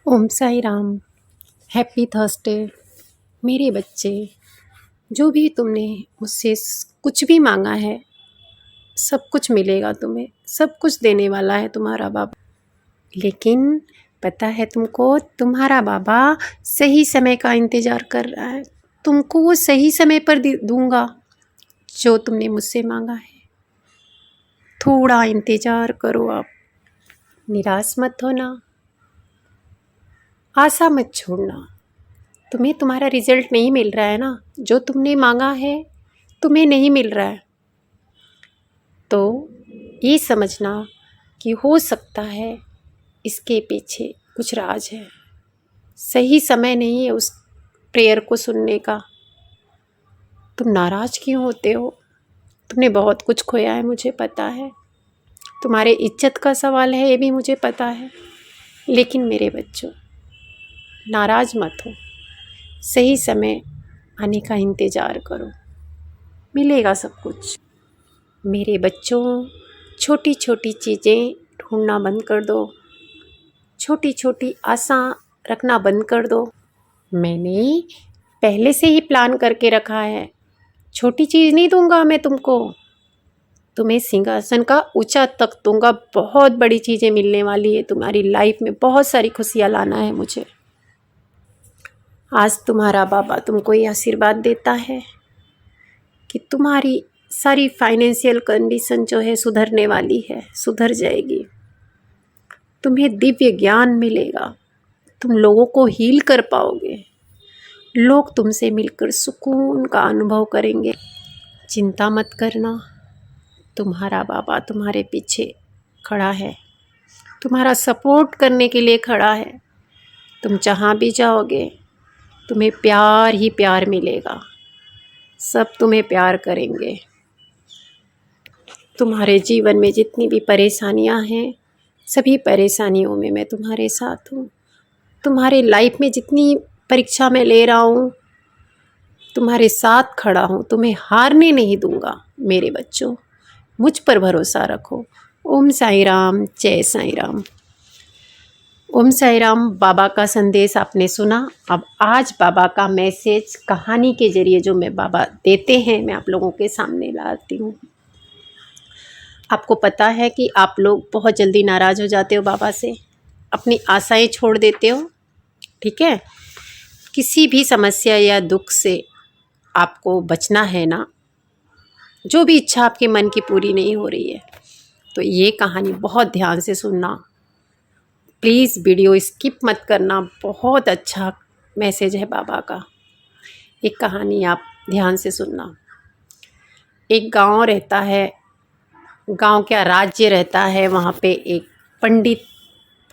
ओम Sai Ram. Happy Thursday. मेरे बच्चे, जो भी तुमने मुझसे कुछ भी मांगा है, सब कुछ मिलेगा तुम्हें। सब कुछ देने वाला है तुम्हारा बाबा। लेकिन पता है तुमको, तुम्हारा बाबा सही समय का इंतज़ार कर रहा है। तुमको वो सही समय पर दूंगा जो तुमने मुझसे मांगा है। थोड़ा इंतज़ार करो आप। निराश मत होना, आशा मत छोड़ना। तुम्हें तुम्हारा रिजल्ट नहीं मिल रहा है ना, जो तुमने मांगा है तुम्हें नहीं मिल रहा है, तो ये समझना कि हो सकता है इसके पीछे कुछ राज है। सही समय नहीं है उस प्रेयर को सुनने का। तुम नाराज़ क्यों होते हो? तुमने बहुत कुछ खोया है, मुझे पता है। तुम्हारे इज्जत का सवाल है, ये भी मुझे पता है। लेकिन मेरे बच्चों, नाराज़ मत हो। सही समय आने का इंतज़ार करो, मिलेगा सब कुछ। मेरे बच्चों, छोटी छोटी चीज़ें ढूंढना बंद कर दो। छोटी छोटी आशा रखना बंद कर दो। मैंने पहले से ही प्लान करके रखा है। छोटी चीज़ नहीं दूंगा मैं तुमको। तुम्हें सिंहासन का ऊंचा तख्त दूंगा। बहुत बड़ी चीज़ें मिलने वाली है तुम्हारी लाइफ में। बहुत सारी खुशियाँ लाना है मुझे। आज तुम्हारा बाबा तुमको ये आशीर्वाद देता है कि तुम्हारी सारी फाइनेंशियल कंडीशन जो है सुधरने वाली है, सुधर जाएगी। तुम्हें दिव्य ज्ञान मिलेगा। तुम लोगों को हील कर पाओगे। लोग तुमसे मिलकर सुकून का अनुभव करेंगे। चिंता मत करना, तुम्हारा बाबा तुम्हारे पीछे खड़ा है, तुम्हारा सपोर्ट करने के लिए खड़ा है। तुम जहाँ भी जाओगे तुम्हें प्यार ही प्यार मिलेगा। सब तुम्हें प्यार करेंगे। तुम्हारे जीवन में जितनी भी परेशानियां हैं, सभी परेशानियों में मैं तुम्हारे साथ हूँ। तुम्हारे लाइफ में जितनी परीक्षा मैं ले रहा हूँ, तुम्हारे साथ खड़ा हूँ। तुम्हें हारने नहीं दूंगा मेरे बच्चों। मुझ पर भरोसा रखो। ओम साई राम, जय साई राम। ओम साई राम। बाबा का संदेश आपने सुना। अब आज बाबा का मैसेज कहानी के जरिए जो मैं बाबा देते हैं, मैं आप लोगों के सामने लाती हूँ। आपको पता है कि आप लोग बहुत जल्दी नाराज़ हो जाते हो बाबा से, अपनी आशाएं छोड़ देते हो। ठीक है, किसी भी समस्या या दुख से आपको बचना है ना, जो भी इच्छा आपके मन की पूरी नहीं हो रही है, तो ये कहानी बहुत ध्यान से सुनना। प्लीज़ वीडियो स्किप मत करना। बहुत अच्छा मैसेज है बाबा का। एक कहानी आप ध्यान से सुनना। एक गांव रहता है, गांव क्या राज्य रहता है। वहाँ पे एक पंडित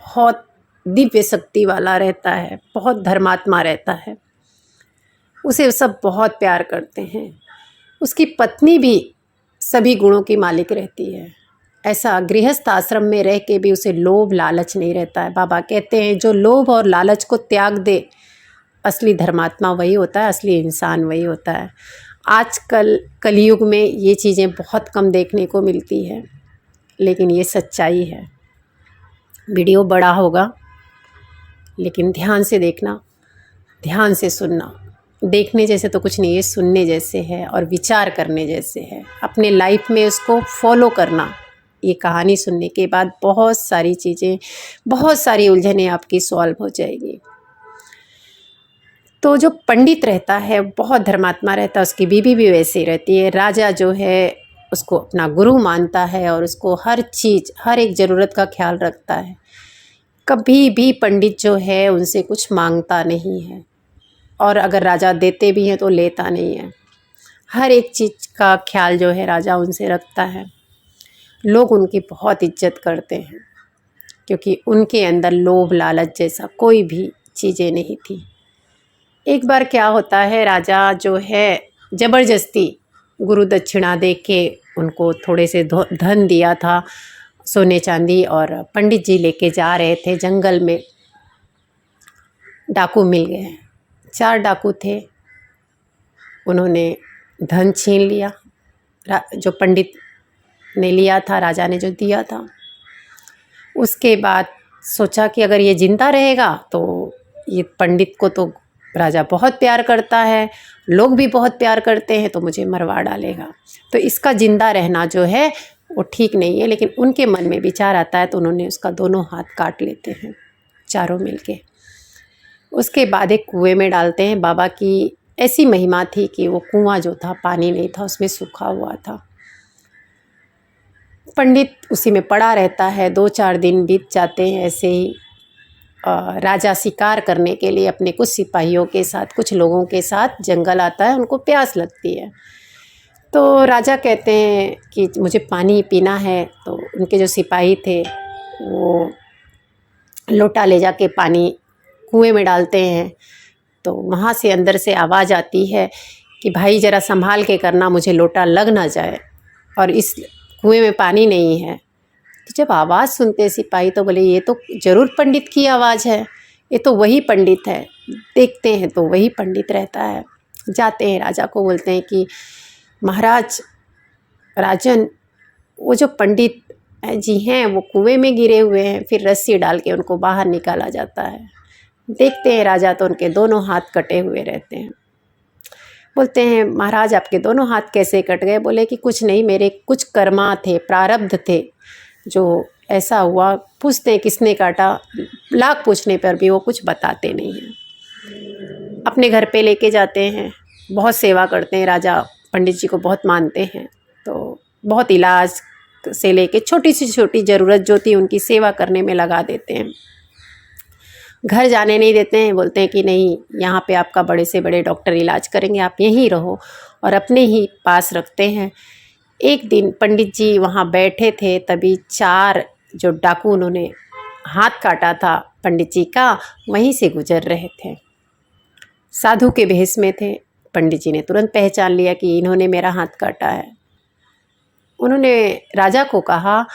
बहुत दिव्य शक्ति वाला रहता है, बहुत धर्मात्मा रहता है। उसे सब बहुत प्यार करते हैं। उसकी पत्नी भी सभी गुणों की मालिक रहती है। ऐसा गृहस्थ आश्रम में रह के भी उसे लोभ लालच नहीं रहता है। बाबा कहते हैं जो लोभ और लालच को त्याग दे, असली धर्मात्मा वही होता है, असली इंसान वही होता है। आजकल कलयुग में ये चीज़ें बहुत कम देखने को मिलती है, लेकिन ये सच्चाई है। वीडियो बड़ा होगा, लेकिन ध्यान से देखना, ध्यान से सुनना। देखने जैसे तो कुछ नहीं है, सुनने जैसे है और विचार करने जैसे है। अपने लाइफ में उसको फॉलो करना। ये कहानी सुनने के बाद बहुत सारी चीज़ें, बहुत सारी उलझनें आपकी सॉल्व हो जाएगी। तो जो पंडित रहता है बहुत धर्मात्मा रहता है, उसकी बीवी भी वैसे ही रहती है। राजा जो है उसको अपना गुरु मानता है और उसको हर चीज़, हर एक ज़रूरत का ख्याल रखता है। कभी भी पंडित जो है उनसे कुछ मांगता नहीं है, और अगर राजा देते भी हैं तो लेता नहीं है। हर एक चीज़ का ख्याल जो है राजा उनसे रखता है। लोग उनकी बहुत इज्जत करते हैं, क्योंकि उनके अंदर लोभ लालच जैसा कोई भी चीज़ें नहीं थी। एक बार क्या होता है, राजा जो है ज़बरदस्ती गुरु दक्षिणा दे के उनको थोड़े से धन दिया था, सोने चांदी, और पंडित जी लेके जा रहे थे जंगल में। डाकू मिल गए। 4 डाकू थे। उन्होंने धन छीन लिया, जो पंडित ने लिया था, राजा ने जो दिया था। उसके बाद सोचा कि अगर ये जिंदा रहेगा तो ये पंडित को तो राजा बहुत प्यार करता है, लोग भी बहुत प्यार करते हैं, तो मुझे मरवा डालेगा। तो इसका जिंदा रहना जो है वो ठीक नहीं है। लेकिन उनके मन में विचार आता है तो उन्होंने उसका दोनों हाथ काट लेते हैं चारों मिलके। उसके बाद एक कुएं में डालते हैं। बाबा की ऐसी महिमा थी कि वो कुआं जो था पानी नहीं था, उसमें सूखा हुआ था। पंडित उसी में पड़ा रहता है। 2-4 दिन बीत जाते हैं ऐसे ही। राजा शिकार करने के लिए अपने कुछ सिपाहियों के साथ, कुछ लोगों के साथ जंगल आता है। उनको प्यास लगती है तो राजा कहते हैं कि मुझे पानी पीना है। तो उनके जो सिपाही थे वो लोटा ले जाके पानी कुएं में डालते हैं। तो वहाँ से अंदर से आवाज़ आती है कि भाई ज़रा संभाल के करना, मुझे लोटा लग ना जाए और इस कुएं में पानी नहीं है। तो जब आवाज़ सुनते सिपाही तो बोले ये तो ज़रूर पंडित की आवाज़ है, ये तो वही पंडित है। देखते हैं तो वही पंडित रहता है। जाते हैं, राजा को बोलते हैं कि महाराज, राजन, वो जो पंडित जी हैं वो कुएं में गिरे हुए हैं। फिर रस्सी डाल के उनको बाहर निकाला जाता है। देखते हैं राजा तो उनके दोनों हाथ कटे हुए रहते हैं। बोलते हैं महाराज आपके दोनों हाथ कैसे कट गए? बोले कि कुछ नहीं, मेरे कुछ कर्मा थे, प्रारब्ध थे जो ऐसा हुआ। पूछते हैं किसने काटा, लाख पूछने पर भी वो कुछ बताते नहीं हैं। अपने घर पे लेके जाते हैं, बहुत सेवा करते हैं। राजा पंडित जी को बहुत मानते हैं तो बहुत इलाज से लेके छोटी सी छोटी ज़रूरत जो थी उनकी सेवा करने में लगा देते हैं। घर जाने नहीं देते हैं, बोलते हैं कि नहीं, यहाँ पे आपका बड़े से बड़े डॉक्टर इलाज करेंगे, आप यहीं रहो, और अपने ही पास रखते हैं। एक दिन पंडित जी वहाँ बैठे थे, तभी 4 जो डाकू उन्होंने हाथ काटा था पंडित जी का, वहीं से गुजर रहे थे। साधु के भेष में थे। पंडित जी ने तुरंत पहचान लिया कि इन्होंने मेरा हाथ काटा है। उन्होंने राजा को कहा,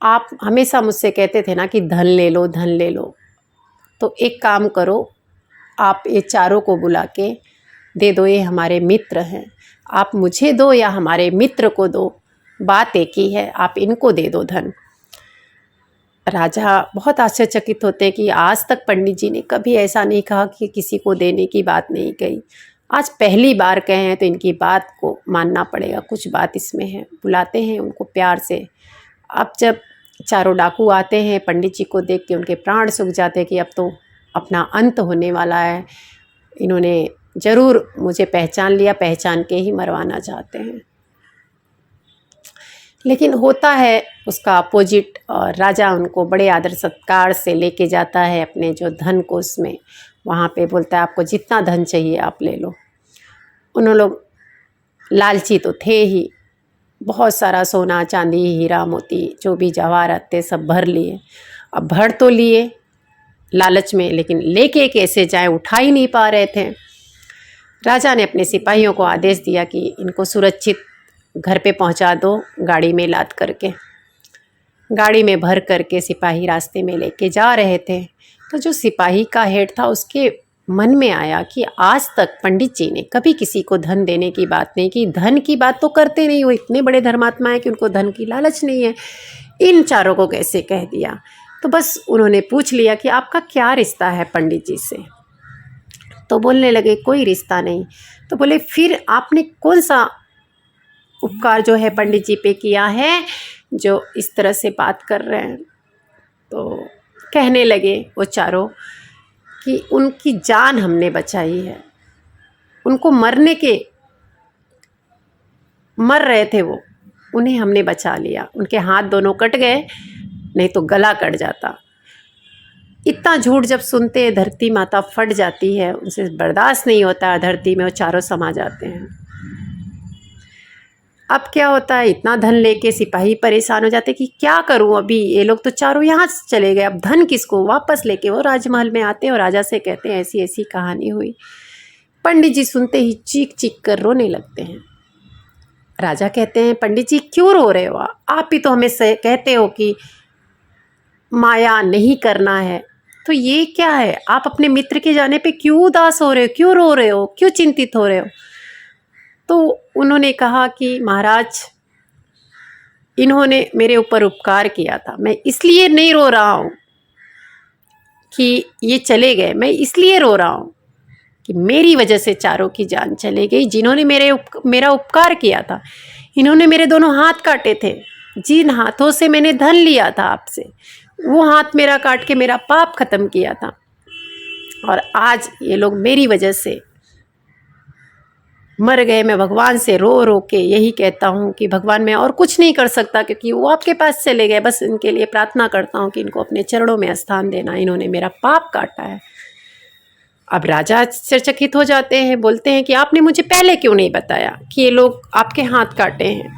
आप हमेशा मुझसे कहते थे ना कि धन ले लो, धन ले लो, तो एक काम करो, आप ये चारों को बुला के दे दो, ये हमारे मित्र हैं। आप मुझे दो या हमारे मित्र को दो, बात एक ही है, आप इनको दे दो धन। राजा बहुत आश्चर्यचकित होते कि आज तक पंडित जी ने कभी ऐसा नहीं कहा कि किसी को देने की बात नहीं कही, आज पहली बार कहे हैं तो इनकी बात को मानना पड़ेगा, कुछ बात इसमें है। बुलाते हैं उनको प्यार से। अब जब चारों डाकू आते हैं, पंडित जी को देख के उनके प्राण सूख जाते हैं कि अब तो अपना अंत होने वाला है, इन्होंने ज़रूर मुझे पहचान लिया, पहचान के ही मरवाना चाहते हैं। लेकिन होता है उसका अपोजिट, और राजा उनको बड़े आदर सत्कार से लेके जाता है अपने जो धन को उसमें। वहाँ पे बोलता है आपको जितना धन चाहिए आप ले लो। उन लोग लालची तो थे ही, बहुत सारा सोना चांदी हीरा मोती जो भी जवाहरात थे सब भर लिए। अब भर तो लिए लालच में, लेकिन लेके कैसे जाएं, उठा ही नहीं पा रहे थे। राजा ने अपने सिपाहियों को आदेश दिया कि इनको सुरक्षित घर पे पहुंचा दो, गाड़ी में लाद करके। गाड़ी में भर करके सिपाही रास्ते में लेके जा रहे थे तो जो सिपाही का हेड था उसके मन में आया कि आज तक पंडित जी ने कभी किसी को धन देने की बात नहीं की, धन की बात तो करते नहीं, वो इतने बड़े धर्मात्मा है कि उनको धन की लालच नहीं है, इन चारों को कैसे कह दिया। तो बस उन्होंने पूछ लिया कि आपका क्या रिश्ता है पंडित जी से? तो बोलने लगे कोई रिश्ता नहीं। तो बोले फिर आपने कौन सा उपकार जो है पंडित जी पे किया है जो इस तरह से बात कर रहे हैं? तो कहने लगे वो चारों कि उनकी जान हमने बचाई है, उनको मर रहे थे वो, उन्हें हमने बचा लिया। उनके हाथ दोनों कट गए, नहीं तो गला कट जाता। इतना झूठ जब सुनते हैं धरती माता फट जाती है, उनसे बर्दाश्त नहीं होता है, धरती में वो चारों समा जाते हैं। अब क्या होता है, इतना धन लेके सिपाही परेशान हो जाते कि क्या करूं, अभी ये लोग तो चारों यहाँ से चले गए, अब धन किसको? वापस लेके वो राजमहल में आते हैं और राजा से कहते हैं ऐसी ऐसी कहानी हुई। पंडित जी सुनते ही चीख चीख कर रोने लगते हैं। राजा कहते हैं पंडित जी क्यों रो रहे हो? आप ही तो हमें कहते हो कि माया नहीं करना है, तो ये क्या है? आप अपने मित्र के जाने पे क्यों उदास हो रहे हो, क्यों रो रहे हो, क्यों चिंतित हो रहे हो? तो उन्होंने कहा कि महाराज इन्होंने मेरे ऊपर उपकार किया था, मैं इसलिए नहीं रो रहा हूँ। कि ये चले गए, मैं इसलिए रो रहा हूँ कि मेरी वजह से चारों की जान चले गई। जिन्होंने मेरा उपकार किया था, इन्होंने मेरे दोनों हाथ काटे थे, जिन हाथों से मैंने धन लिया था आपसे, वो हाथ मेरा काट के मेरा पाप खत्म किया था। और आज ये लोग मेरी वजह से मर गए। मैं भगवान से रो रो के यही कहता हूँ कि भगवान मैं और कुछ नहीं कर सकता, क्योंकि वो आपके पास चले गए। बस इनके लिए प्रार्थना करता हूँ कि इनको अपने चरणों में स्थान देना, इन्होंने मेरा पाप काटा है। अब राजा आश्चर्यचकित हो जाते हैं, बोलते हैं कि आपने मुझे पहले क्यों नहीं बताया कि ये लोग आपके हाथ काटे हैं।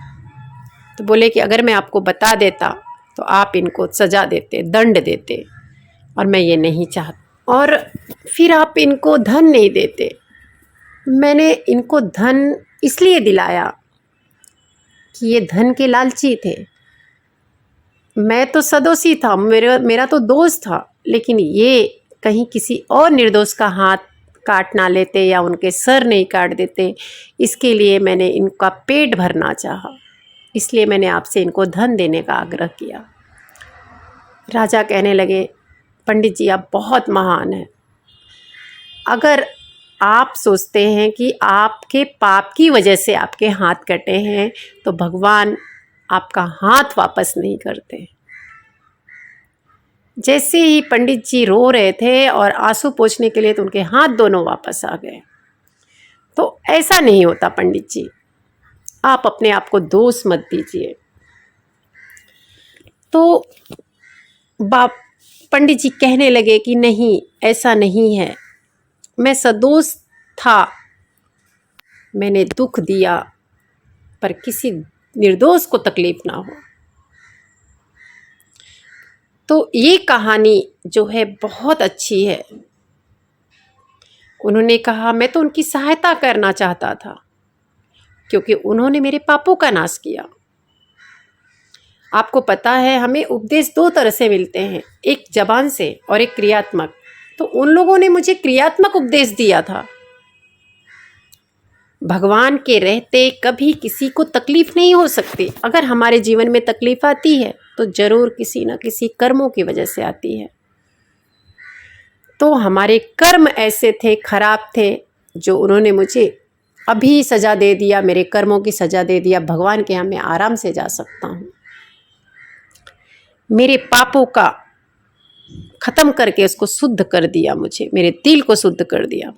तो बोले कि अगर मैं आपको बता देता तो आप इनको सजा देते, दंड देते, और मैं ये नहीं चाहता। और फिर आप इनको धन नहीं देते। मैंने इनको धन इसलिए दिलाया कि ये धन के लालची थे। मैं तो सदोषी था, मेरा तो दोस्त था, लेकिन ये कहीं किसी और निर्दोष का हाथ काट ना लेते या उनके सर नहीं काट देते, इसके लिए मैंने इनका पेट भरना चाहा। इसलिए मैंने आपसे इनको धन देने का आग्रह किया। राजा कहने लगे, पंडित जी आप बहुत महान हैं। अगर आप सोचते हैं कि आपके पाप की वजह से आपके हाथ कटे हैं, तो भगवान आपका हाथ वापस नहीं करते। जैसे ही पंडित जी रो रहे थे और आंसू पोंछने के लिए, तो उनके हाथ दोनों वापस आ गए। तो ऐसा नहीं होता पंडित जी, आप अपने आप को दोष मत दीजिए। तो पंडित जी कहने लगे कि नहीं, ऐसा नहीं है, मैं सदोष था, मैंने दुख दिया, पर किसी निर्दोष को तकलीफ ना हो। तो ये कहानी जो है बहुत अच्छी है। उन्होंने कहा मैं तो उनकी सहायता करना चाहता था, क्योंकि उन्होंने मेरे पापों का नाश किया। आपको पता है हमें उपदेश दो तरह से मिलते हैं, एक जबान से और एक क्रियात्मक। तो उन लोगों ने मुझे क्रियात्मक उपदेश दिया था। भगवान के रहते कभी किसी को तकलीफ नहीं हो सकती। अगर हमारे जीवन में तकलीफ आती है तो जरूर किसी न किसी कर्मों की वजह से आती है। तो हमारे कर्म ऐसे थे, खराब थे, जो उन्होंने मुझे अभी सज़ा दे दिया, मेरे कर्मों की सज़ा दे दिया। भगवान के यहाँ मैं आराम से जा सकता हूँ। मेरे पापों का ख़त्म करके उसको शुद्ध कर दिया, मुझे मेरे दिल को शुद्ध कर दिया।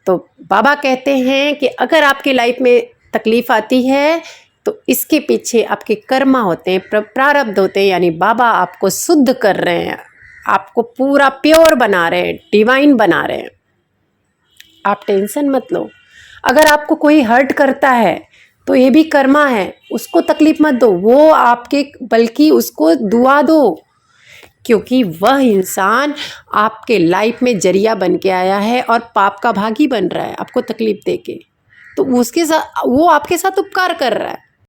तो बाबा कहते हैं कि अगर आपकी लाइफ में तकलीफ़ आती है तो इसके पीछे आपके कर्म होते हैं, प्रारब्ध होते हैं। यानी बाबा आपको शुद्ध कर रहे हैं, आपको पूरा प्योर बना रहे हैं, डिवाइन बना रहे हैं। आप टेंशन मत लो। अगर आपको कोई हर्ट करता है तो ये भी कर्मा है, उसको तकलीफ मत दो, वो आपके, बल्कि उसको दुआ दो, क्योंकि वह इंसान आपके लाइफ में जरिया बन के आया है और पाप का भागी बन रहा है आपको तकलीफ दे के। तो उसके साथ, वो आपके साथ उपकार कर रहा है।